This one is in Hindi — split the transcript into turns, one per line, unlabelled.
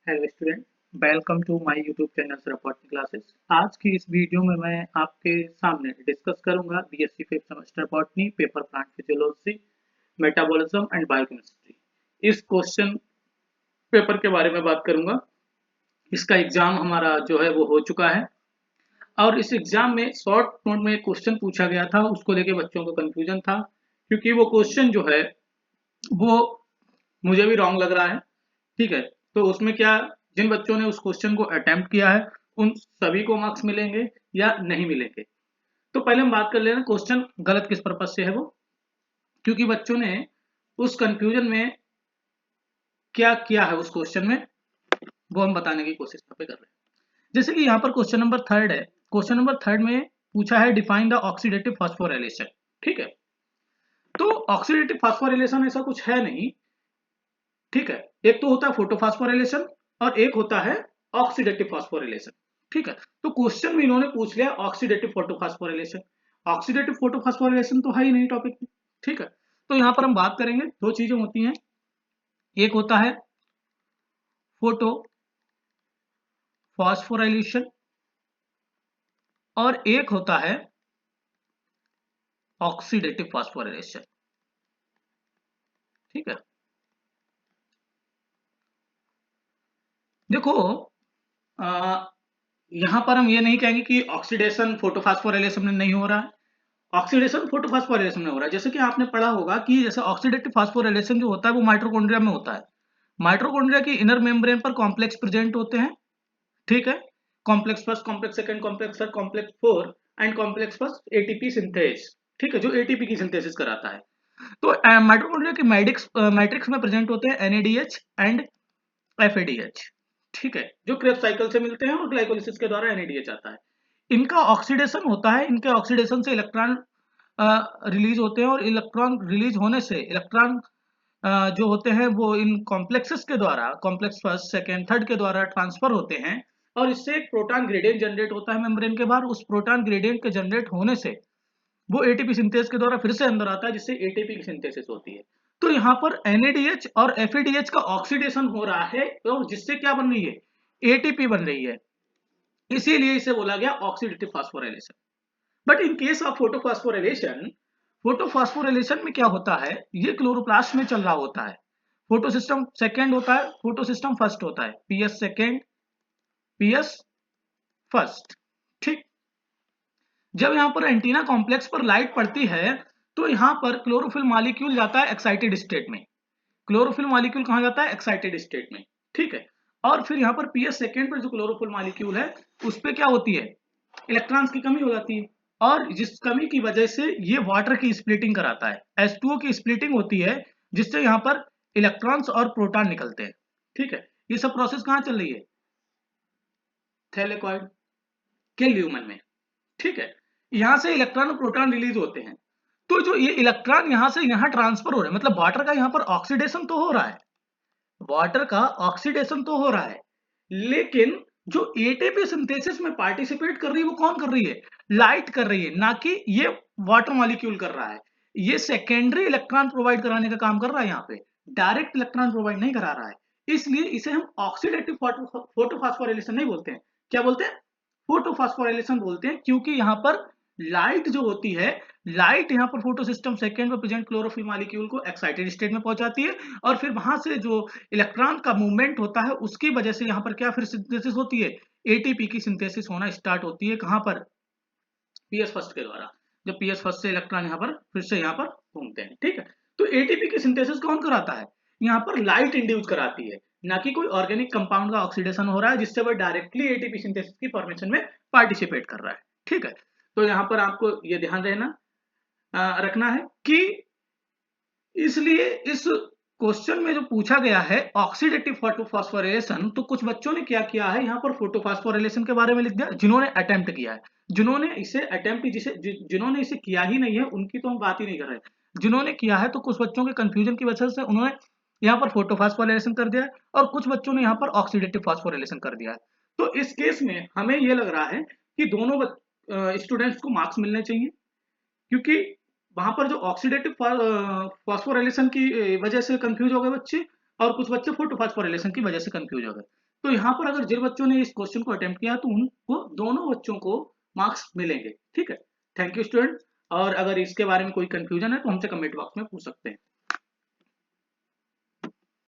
Hello student, welcome to my YouTube channel supporting classes. आज की इस वीडियो में मैं आपके सामने डिस्कस करूंगा BSc fifth semester botany paper plant physiology metabolism and biochemistry. इस क्वेश्चन पेपर के बारे में बात करूंगा। इसका एग्जाम हमारा जो है वो हो चुका है और इस एग्जाम में शॉर्ट नोट में क्वेश्चन पूछा गया था, उसको लेके बच्चों को कंफ्यूजन था क्योंकि वो क्वेश्चन जो है वो मुझे भी रॉन्ग लग रहा है। ठीक है, तो उसमें क्या, जिन बच्चों ने उस क्वेश्चन को अटेम्प्ट किया है उन सभी को मार्क्स मिलेंगे या नहीं मिलेंगे। तो पहले हम बात कर लेना क्वेश्चन गलत किस पर्पज से है वो, क्योंकि बच्चों ने उस कंफ्यूजन में क्या किया है उस क्वेश्चन में वो हम बताने की कोशिश यहाँ पे कर रहे हैं। जैसे कि यहाँ पर क्वेश्चन नंबर थर्ड है। क्वेश्चन नंबर थर्ड में पूछा है डिफाइन द ऑक्सीडेटिव फास्फोराइलेशन। ठीक है, तो ऑक्सीडेटिव फास्फोराइलेशन ऐसा कुछ है नहीं। ठीक है, एक तो होता है फोटोफॉस्फोराइलेशन और एक होता है ऑक्सीडेटिव फास्फोराइलेशन। ठीक है, तो क्वेश्चन में इन्होंने पूछ लिया ऑक्सीडेटिव फोटोफॉस्फोराइलेशन। ऑक्सीडेटिव फोटोफॉस्फोराइलेशन तो है ही नहीं टॉपिक में। ठीक है, तो यहां पर हम बात करेंगे, दो चीजें होती हैं, एक होता है फोटो फॉस्फोराइलेशन और एक होता है ऑक्सीडेटिव फास्फोराइलेशन। ठीक है, देखो यहां पर हम ये नहीं कहेंगे कि ऑक्सीडेशन फोटोफॉस्फोराइलेशन में नहीं हो रहा है, ऑक्सीडेशन फोटोफॉस्फोराइलेशन में हो रहा है। जैसे कि आपने पढ़ा होगा कि जैसे ऑक्सीडेटिव फास्फोराइलेशन जो होता है वो माइटोकॉन्ड्रिया में होता है। माइटोकॉन्ड्रिया की इनर मेम्ब्रेन पर कॉम्प्लेक्स प्रेजेंट होते हैं। ठीक है, complex first, complex second, complex third, complex four and complex first ATP synthase. ठीक है, जो एटीपी की सिंथेसिस कराता है। तो माइटोकॉन्ड्रिया की मैट्रिक्स में प्रेजेंट होते हैं एनएडीएच एंड एफएडीएच। ठीक है, जो क्रेब्स साइकिल से मिलते हैं और ग्लाइकोलिसिस के द्वारा एनएडीएच आता है। इनका ऑक्सीडेशन होता है, इनके ऑक्सीडेशन से इलेक्ट्रॉन रिलीज होते हैं और इलेक्ट्रॉन रिलीज होने से इलेक्ट्रॉन जो होते हैं वो इन कॉम्प्लेक्सेस के द्वारा, कॉम्प्लेक्स फर्स्ट सेकेंड थर्ड के द्वारा ट्रांसफर होते हैं और इससे एक प्रोटॉन ग्रेडियंट जनरेट होता है मेम्ब्रेन के बाहर। उस प्रोटॉन ग्रेडियंट के जनरेट होने से वो एटीपी सिंथेस के द्वारा फिर से अंदर आता है जिससे एटीपी की सिंथेसिस होती है। तो यहाँ पर एनएडीएच और एफएडीएच का ऑक्सीडेशन हो रहा है और जिससे क्या बन रही है, एटीपी बन रही है, इसीलिए इसे बोला गया oxidative phosphorylation. But in case of photophosphorylation, photophosphorylation में क्या होता है, ये क्लोरोप्लास्ट में चल रहा होता है। फोटोसिस्टम सेकेंड होता है, फोटोसिस्टम फर्स्ट होता है, पीएस सेकेंड पीएस फर्स्ट। ठीक, जब यहाँ पर एंटीना कॉम्प्लेक्स पर लाइट पड़ती है तो यहाँ पर क्लोरोफिल मॉलिक्यूल जाता है एक्साइटेड स्टेट में। क्लोरोफिल मॉलिक्यूल कहाँ जाता है, एक्साइटेड स्टेट में। ठीक है, और फिर यहाँ पर पीएस सेकेंड पर जो क्लोरोफिल मॉलिक्यूल है उस पर क्या होती है, इलेक्ट्रॉन्स की कमी हो जाती है और जिस कमी की वजह से ये वाटर की स्प्लिटिंग कराता है, H2O की स्प्लिटिंग होती है जिससे यहाँ पर इलेक्ट्रॉन्स और प्रोटॉन निकलते हैं। ठीक है, ये सब प्रोसेस कहाँ चल रही है, थैलेकॉइड के ल्यूमन में। ठीक है, यहां से इलेक्ट्रॉन और प्रोटॉन रिलीज होते हैं। तो जो ये इलेक्ट्रॉन यहां से यहां ट्रांसफर हो रहे हैं, मतलब वाटर का यहां पर ऑक्सीडेशन तो हो रहा है, वाटर का ऑक्सीडेशन तो हो रहा है, लेकिन जो एटीपी सिंथेसिस में पार्टिसिपेट कर रही है वो कौन कर रही है, लाइट कर रही है, ना कि ये वाटर मॉलिक्यूल कर रहा है। ये सेकेंडरी इलेक्ट्रॉन प्रोवाइड कराने का काम कर रहा है, यहाँ पे डायरेक्ट इलेक्ट्रॉन प्रोवाइड नहीं करा रहा है। इसलिए इसे हम ऑक्सीडेटिव फोटोफॉस्फोराइलेशन नहीं बोलते हैं, क्या बोलते हैं, फोटोफॉस्फोराइलेशन बोलते हैं, क्योंकि यहाँ पर लाइट जो होती है, लाइट यहाँ पर फोटो सिस्टम सेकेंड में प्रेजेंट क्लोरोफिल मॉलिक्यूल को एक्साइटेड स्टेट में पहुंचाती है और फिर वहां से जो इलेक्ट्रॉन का मूवमेंट होता है उसकी वजह से यहाँ पर क्या फिर सिंथेसिस होती है, एटीपी की सिंथेसिस होना स्टार्ट होती है। कहां पर, पीएस फर्स्ट के द्वारा। जब पीएस फर्स्ट से इलेक्ट्रॉन यहाँ पर फिर से यहाँ पर घूमते हैं। ठीक है, तो एटीपी की सिंथेसिस कौन कराता है, यहाँ पर लाइट इंड्यूस कराती है, ना कि कोई ऑर्गेनिक कंपाउंड का ऑक्सीडेशन हो रहा है जिससे वह डायरेक्टली एटीपी सिंथेसिस की फॉर्मेशन में पार्टिसिपेट कर रहा है। ठीक है, तो यहाँ पर आपको ये ध्यान रखना है कि इसलिए इस क्वेश्चन में जो पूछा गया है ऑक्सीडेटिव फोटोफॉस्फोराइलेशन, तो कुछ बच्चों ने क्या किया है, यहाँ पर फोटोफॉस्फोराइलेशन के बारे में लिख दिया, जिन्होंने अटेम्प्ट किया है। जिन्होंने इसे अटेम्प्ट जिन्होंने इसे किया ही नहीं है उनकी तो हम बात ही नहीं कर रहे। जिन्होंने किया है तो कुछ बच्चों के कंफ्यूजन की वजह से उन्होंने यहाँ पर फोटोफॉस्फोराइलेशन कर दिया है और कुछ बच्चों ने यहाँ पर ऑक्सीडेटिव फॉस्फोराइलेशन कर दिया है। तो इस केस में हमें यह लग रहा है कि दोनों स्टूडेंट्स को मार्क्स मिलने चाहिए, क्योंकि वहां पर जो ऑक्सीडेटिव फॉस्फोराइलेशन की वजह से कंफ्यूज हो गए बच्चे और कुछ बच्चे फोटोफॉस्फोराइलेशन की वजह से कंफ्यूज हो गए। तो यहाँ पर अगर जिन बच्चों ने इस क्वेश्चन को अटेम्प्ट किया तो उनको दोनों बच्चों को मार्क्स मिलेंगे। ठीक है, थैंक यू स्टूडेंट। और अगर इसके बारे में कोई कंफ्यूजन है तो हमसे कमेंट बॉक्स में पूछ सकते हैं।